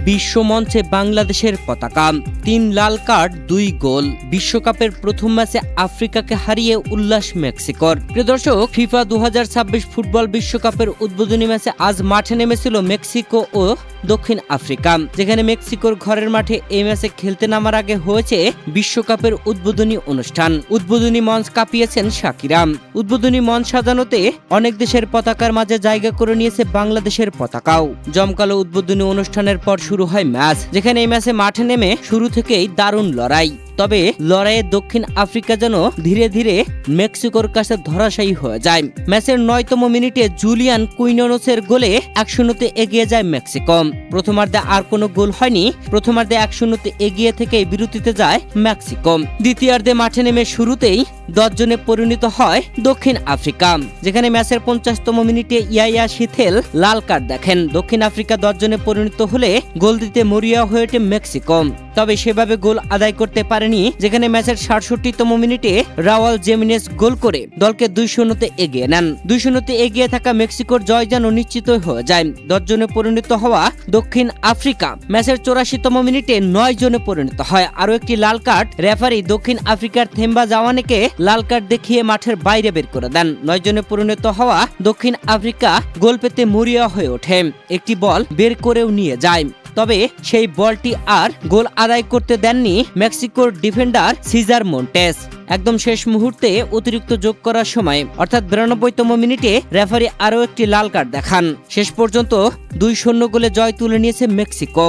বিশ্ব মঞ্চে বাংলাদেশের পতাকা, 3 লাল কার্ড 2 গোল। বিশ্বকাপের প্রথম ম্যাচে আফ্রিকাকে হারিয়ে উল্লাস মেক্সিকোর। প্রিয় দর্শক, ফিফা 2026 ফুটবল বিশ্বকাপের উদ্বোধনী ম্যাচে আজ মাঠে নেমেছিল মেক্সিকো ও দক্ষিণ আফ্রিকা, যেখানে মেক্সিকোর ঘরের মাঠে এই ম্যাচে খেলতে নামার আগে হয়েছে বিশ্বকাপের উদ্বোধনী অনুষ্ঠান। উদ্বোধনী মঞ্চ কাঁপিয়েছেন শাকিরা। উদ্বোধনী মঞ্চ সাজানোতে অনেক দেশের পতাকার মাঝে জায়গা করে নিয়েছে বাংলাদেশের পতাকাও। জমকালো উদ্বোধনী অনুষ্ঠানের পর শুরু হয় ম্যাচ, যেখানে এই ম্যাচে মাঠে নেমে শুরু থেকেই দারুণ লড়াই। তবে লড়াইয়ে দক্ষিণ আফ্রিকা যেন ধীরে ধীরে মেক্সিকোর কাছে ধরাশায়ী হয়ে যায়। ম্যাচের 9তম মিনিটে জুলিয়ান কুইনোনেসের গোলে 1-0 এগিয়ে যায় মেক্সিকো। প্রথমার্ধে আর কোনো গোল হয়নি। প্রথমার্ধে 1-0 এগিয়ে থেকেই বিরতিতে যায় মেক্সিকো। দ্বিতীয়ার্ধে মাঠে নেমে শুরুতেই 10 জনে পরিণত হয় দক্ষিণ আফ্রিকা, যেখানে ম্যাচের 50তম মিনিটে ইয়াইয়া শিথেল লাল কার্ড দেখেন। দক্ষিণ আফ্রিকা 10 জনে পরিণত হলে গোল দিতে মরিয়া হয়ে ওঠে মেক্সিকো, তবে সেভাবে গোল আদায় করতে পারেনি, যেখানে ম্যাচের 67তম মিনিটে রাওয়াল জেমিনেস গোল করে দলকে 2-0 এগিয়ে নেন। 2-0 এগিয়ে থাকা মেক্সিকোর জয় যেন নিশ্চিত হয়ে যায়। 10 জনে পরিণত হওয়া দক্ষিণ আফ্রিকা ম্যাচের 84তম মিনিটে 9 জনে পরিণত হয়। আরও একটি লাল কার্ড রেফারি দক্ষিণ আফ্রিকার থেম্বা জাওয়ানেকে লাল কার্ড দেখিয়ে মাঠের বাইরে বের করে দেন। 9 জনে পরিণত হওয়া দক্ষিণ আফ্রিকা গোল পেতে মরিয়া হয়ে ওঠে, একটি বল বের করেও নিয়ে যায়। তবে সেই বলটি আর গোল আদায় করতে দেননি মেক্সিকোর ডিফেন্ডার সিজার মন্টেস। একদম শেষ মুহূর্তে অতিরিক্ত যোগ করার সময় অর্থাৎ 92তম মিনিটে রেফারি আরও একটি লাল কার্ড দেখান। শেষ পর্যন্ত 2-0 গোলে জয় তুলে নিয়েছে মেক্সিকো।